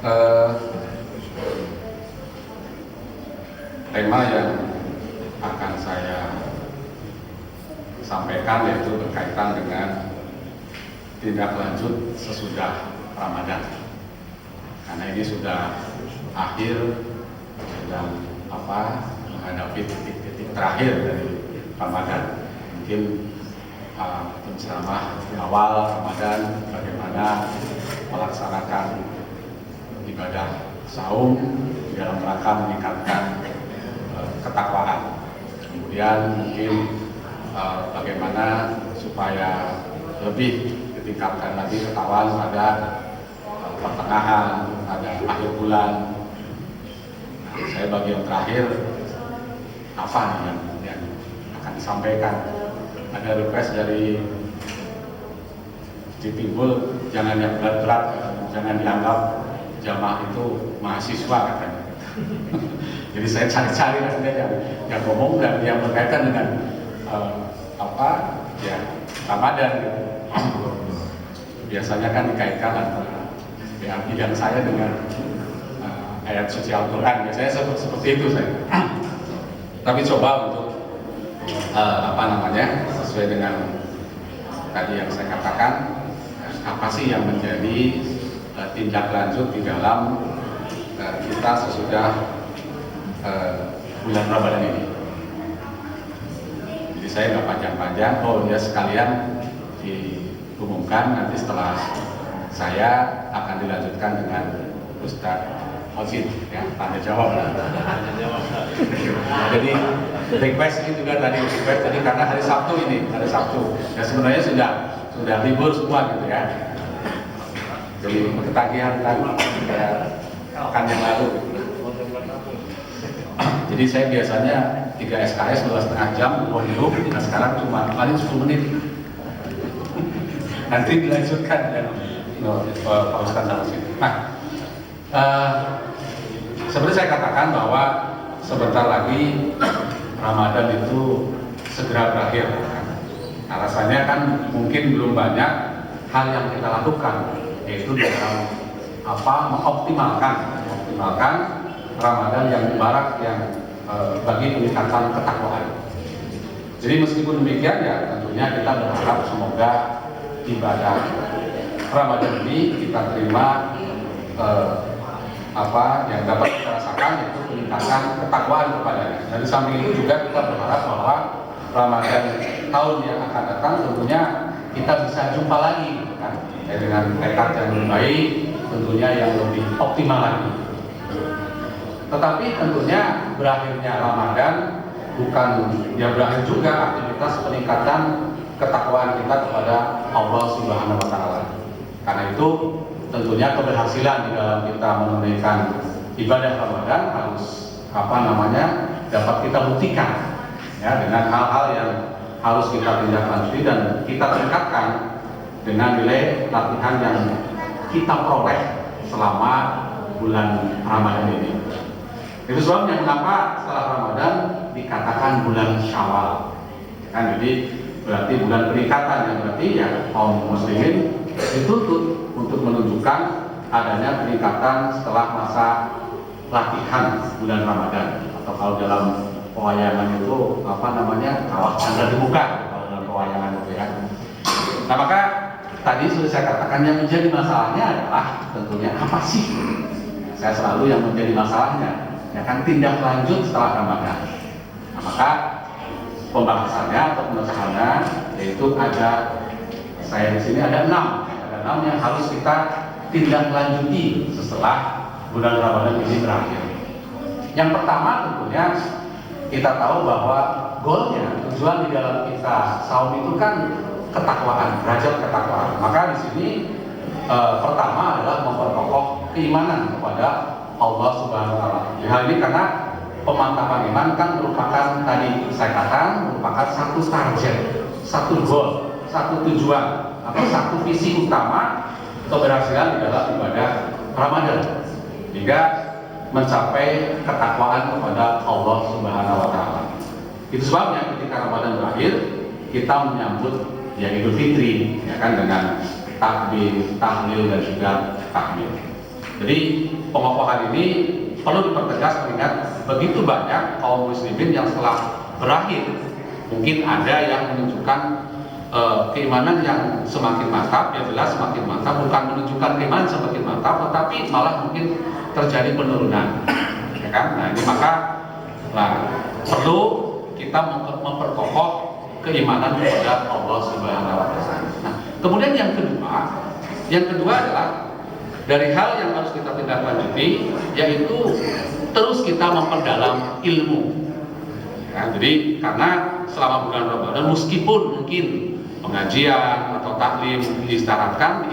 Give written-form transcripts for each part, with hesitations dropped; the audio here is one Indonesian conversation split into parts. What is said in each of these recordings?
Eh, Tema yang akan saya sampaikan yaitu berkaitan dengan tindak lanjut sesudah Ramadan. Karena ini sudah akhir dan menghadapi titik-titik terakhir dari Ramadan. Mungkin penceramah di awal Ramadan bagaimana melaksanakan ibadah saum dalam rangka meningkatkan ketakwaan. Kemudian mungkin bagaimana supaya lebih ditingkatkan lagi ketakwaan pada pertengahan, pada akhir bulan. Saya bagian terakhir apa nih yang akan disampaikan? Ada request dari Cipinggul, jangan yang berat-berat, jangan dianggap jamaah itu mahasiswa katanya. Jadi saya cari-cari akhirnya yang ngomong dan yang berkaitan dengan Ramadan gitu. Biasanya kan dikaitkan antara bidang saya dengan ayat suci Al-Quran. Biasanya seperti itu saya. Tapi coba untuk sesuai dengan tadi yang saya katakan, apa sih yang menjadi tindak lanjut di dalam kita sesudah bulan Ramadan ini. Jadi saya nggak panjang-panjang. Sekalian diumumkan nanti setelah saya akan dilanjutkan dengan Ustadz Ozin, ya, tanya jawab. Jadi request ini juga tadi karena hari Sabtu ini, ya sebenarnya sudah libur semua gitu ya. Jadi ketagihan kan pekan yang lalu. Jadi saya biasanya 3 SKS 2,5 jam hidup, nah sekarang cuma paling 10 menit. Nanti dilanjutkan ya, Pak Ustadz sama sini. Nah, seperti saya katakan bahwa sebentar lagi Ramadan itu segera berakhir. Alasannya kan mungkin belum banyak hal yang kita lakukan, yaitu dalam mengoptimalkan Ramadan yang mubarak yang bagi peningkatan ketakwaan. Jadi meskipun demikian ya tentunya kita berharap semoga ibadah Ramadan ini kita terima yang dapat kita rasakan yaitu peningkatan ketakwaan kepadanya. Dari samping itu juga kita berharap bahwa Ramadan tahun yang akan datang tentunya kita bisa jumpa lagi kan, dengan tekad yang lebih baik, tentunya yang lebih optimal lagi. Tetapi tentunya berakhirnya Ramadan bukan berakhir juga aktivitas peningkatan ketakwaan kita kepada Allah Subhanahu wa Ta'ala. Karena itu tentunya keberhasilan di dalam kita menunaikan ibadah Ramadan harus dapat kita buktikan ya dengan hal-hal yang harus kita tindak lanjuti dan kita tingkatkan dengan nilai latihan yang kita peroleh selama bulan Ramadan ini. Itu sebabnya mengapa setelah Ramadan dikatakan bulan Syawal. Kan jadi berarti bulan peningkatan, yang berarti ya kaum muslimin dituntut untuk menunjukkan adanya peningkatan setelah masa latihan bulan Ramadan, atau kalau dalam pewayangan itu kawah chandra dibuka kalau dalam pewayangan itu ya. Nah maka tadi sudah saya katakan yang menjadi masalahnya adalah tentunya apa sih? Saya selalu yang menjadi masalahnya ya kan tindak lanjut setelah Ramadan. Nah maka pembahasannya atau pemecahannya yaitu saya di sini ada 6 yang harus kita tindak lanjuti setelah bulan Ramadan ini berakhir. Yang pertama tentunya kita tahu bahwa goalnya, tujuan di dalam kita saum itu kan ketakwaan, derajat ketakwaan. Maka di sini pertama adalah memperkokoh keimanan kepada Allah Subhanahu wa Ta'ala. Hal ini karena pemantapan iman kan merupakan tadi saya katakan merupakan satu target, satu goal, satu tujuan atau satu visi utama keberhasilan di dalam ibadah Ramadan hingga mencapai ketakwaan kepada Allah Subhanahu wa Ta'ala. Itu sebabnya ketika Ramadan berakhir kita menyambut Idul Fitri ya kan, dengan takbir, tahlil dan juga takbir. Jadi pengokohan ini perlu dipertegas mengingat begitu banyak kaum muslimin yang setelah berakhir mungkin ada yang menunjukkan keimanan yang semakin mantap, ya jelas semakin mantap, bukan menunjukkan keimanan semakin mantap, tetapi malah mungkin terjadi penurunan, ya kan? Nah ini maka perlu kita memperkokoh keimanan kepada Allah Subhanahu wa Ta'ala. Nah, kemudian yang kedua adalah dari hal yang harus kita tindak lanjuti, yaitu terus kita memperdalam ilmu. Ya, jadi karena selama bulan Ramadan meskipun mungkin pengajian atau taklim diistirahatkan,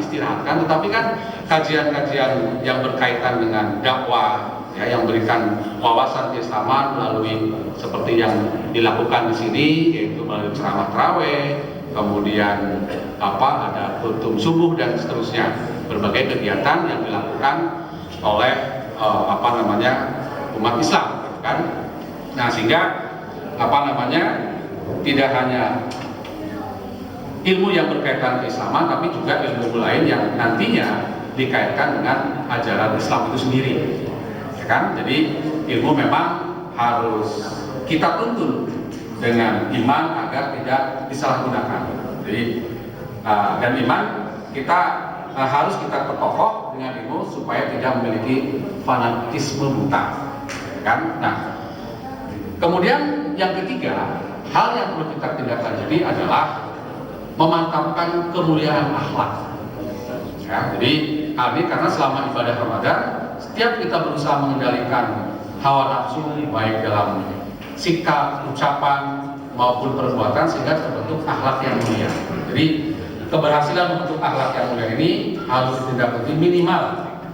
tetapi kan kajian-kajian yang berkaitan dengan dakwah, ya, yang berikan wawasan keislaman melalui seperti yang dilakukan di sini, yaitu melalui ceramah tarawih, kemudian ada khutbah subuh dan seterusnya, berbagai kegiatan yang dilakukan oleh umat Islam, kan? Nah sehingga tidak hanya ilmu yang berkaitan keislaman, tapi juga ilmu lain yang nantinya dikaitkan dengan ajaran Islam itu sendiri, ya kan? Jadi ilmu memang harus kita tuntun dengan iman agar tidak disalahgunakan. Jadi dan iman kita harus kita perkokoh dengan ilmu supaya tidak memiliki fanatisme buta, ya kan? Nah, kemudian yang ketiga, hal yang perlu kita tindak lanjuti adalah memantapkan kemuliaan akhlak. Ya, jadi ini karena selama ibadah Ramadan, setiap kita berusaha mengendalikan hawa nafsu baik dalam sikap, ucapan maupun perbuatan sehingga terbentuk akhlak yang mulia. Jadi keberhasilan membentuk akhlak yang mulia ini harus ditindaklanjuti minimal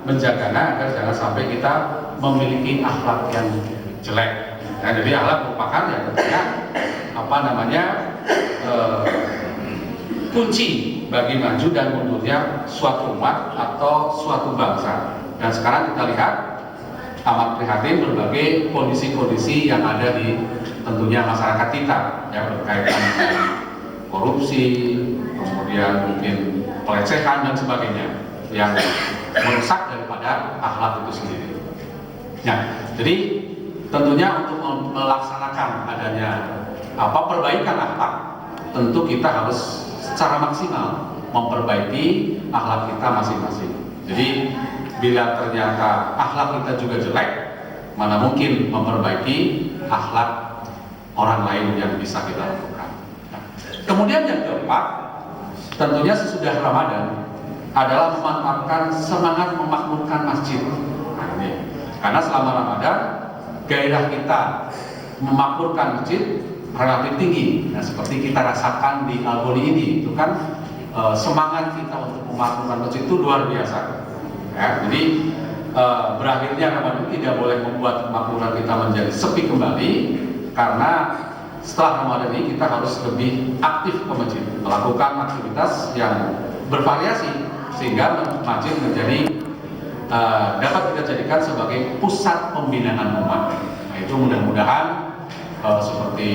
menjaganya agar jangan sampai kita memiliki akhlak yang jelek. Nah, jadi akhlak merupakan yang tentunya kunci bagi maju dan mundurnya suatu umat atau suatu bangsa. Dan sekarang kita lihat amat prihatin berbagai kondisi-kondisi yang ada di tentunya masyarakat kita, yang berkaitan dengan korupsi, kemudian mungkin pelecehan dan sebagainya yang merusak daripada akhlak itu sendiri. Nah, jadi tentunya untuk melaksanakan adanya perbaikan akhlak, tentu kita harus secara maksimal memperbaiki akhlak kita masing-masing. Jadi bila ternyata akhlak kita juga jelek, mana mungkin memperbaiki akhlak orang lain yang bisa kita lakukan. Nah, kemudian yang keempat, tentunya sesudah Ramadan adalah memanfaatkan semangat memakmurkan masjid. Nah, ini. Karena selama Ramadan gairah kita memakmurkan masjid relatif tinggi. Nah, seperti kita rasakan di Alboni ini, itu kan semangat kita untuk memakmurkan masjid itu luar biasa. Ya, jadi berakhirnya Ramadan tidak boleh membuat kemakmuran kita menjadi sepi kembali, karena setelah Ramadan ini kita harus lebih aktif ke masjid, melakukan aktivitas yang bervariasi sehingga masjid menjadi dapat kita jadikan sebagai pusat pembinaan umat. Nah, itu mudah-mudahan seperti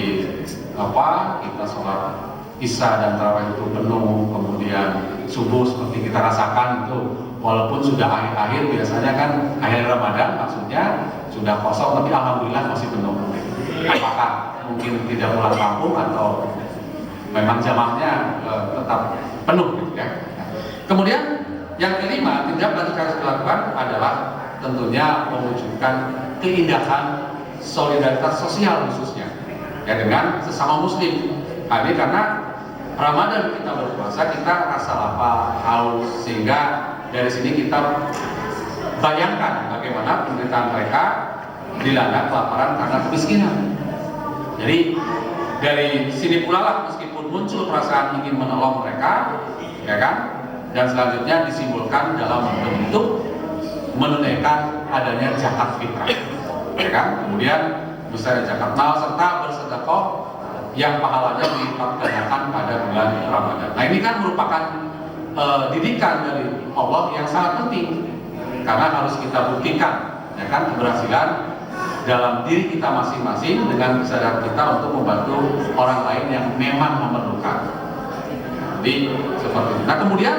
kita sholat isya dan tarawih itu penuh, kemudian subuh seperti kita rasakan itu, walaupun sudah akhir-akhir, biasanya kan akhir Ramadan maksudnya sudah kosong, tapi alhamdulillah masih penuh. Apakah mungkin tidak pulang kampung atau memang jamaahnya tetap penuh gitu ya. Kemudian yang kelima, tindak lanjut harus dilakukan adalah tentunya mewujudkan keindahan solidaritas sosial khususnya ya dengan sesama muslim. Ini karena Ramadan kita berpuasa, kita rasa lapar, haus, sehingga dari sini kita bayangkan bagaimana penderitaan mereka dilanda kelaparan karena kemiskinan. Jadi dari sini pula lah meskipun muncul perasaan ingin menolong mereka, ya kan, dan selanjutnya disimbolkan dalam bentuk menunaikan adanya zakat fitrah, ya kan. Kemudian misalnya zakat mal serta bersedekah yang pahalanya dilipat-gandakan pada bulan Ramadan. Nah, ini kan merupakan didikan dari Allah yang sangat penting, karena harus kita buktikan, ya kan, keberhasilan dalam diri kita masing-masing dengan kesadaran kita untuk membantu orang lain yang memang memerlukan. Jadi seperti itu. Nah, kemudian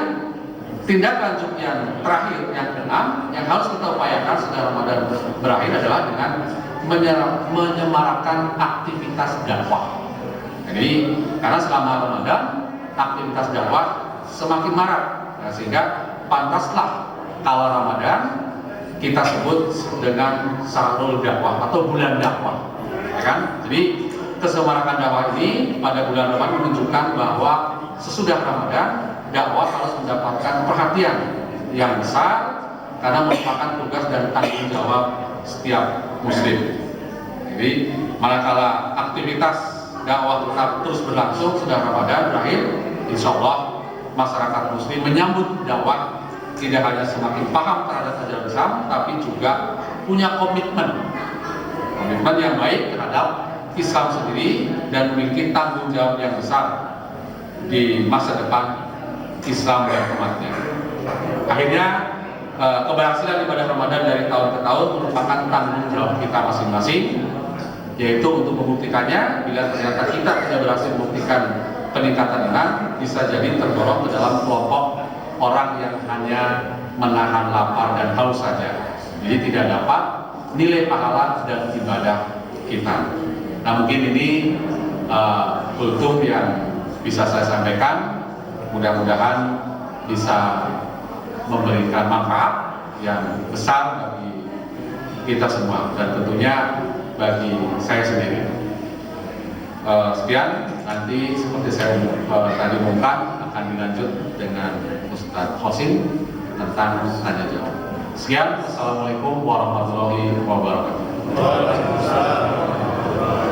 tindak lanjut yang terakhir, yang keenam, yang harus kita upayakan setelah Ramadan berakhir adalah dengan menyemarakkan aktivitas dakwah. Jadi karena selama Ramadan aktivitas dakwah semakin marak, sehingga pantaslah kalau Ramadan kita sebut dengan Syahrul Dakwah atau bulan dakwah, ya kan? Jadi kesemarakan dakwah ini pada bulan Ramadan menunjukkan bahwa sesudah Ramadan dakwah harus mendapatkan perhatian yang besar karena merupakan tugas dan tanggung jawab setiap muslim. Jadi manakala aktivitas dakwah tetap terus berlangsung sudah Ramadan berakhir, insya Allah masyarakat muslim menyambut dakwah tidak hanya semakin paham terhadap ajaran Islam, tapi juga punya komitmen yang baik terhadap Islam sendiri dan memiliki tanggung jawab yang besar di masa depan Islam dan umatnya. Akhirnya keberhasilan ibadah Ramadan dari tahun ke tahun merupakan tanggung jawab kita masing-masing, yaitu untuk membuktikannya. Bila ternyata kita tidak berhasil membuktikan peningkatan iman, bisa jadi tergolong ke dalam kelompok orang yang hanya menahan lapar dan haus saja, jadi tidak dapat nilai pahala dan ibadah kita. Nah, mungkin ini kultum yang bisa saya sampaikan, mudah-mudahan bisa memberikan manfaat yang besar bagi kita semua dan tentunya bagi saya sendiri. Sekian, nanti seperti saya tadi umumkan akan dilanjut dengan Ustadz Khosim tentang tanya jawab. Sekian, Assalamualaikum warahmatullahi wabarakatuh.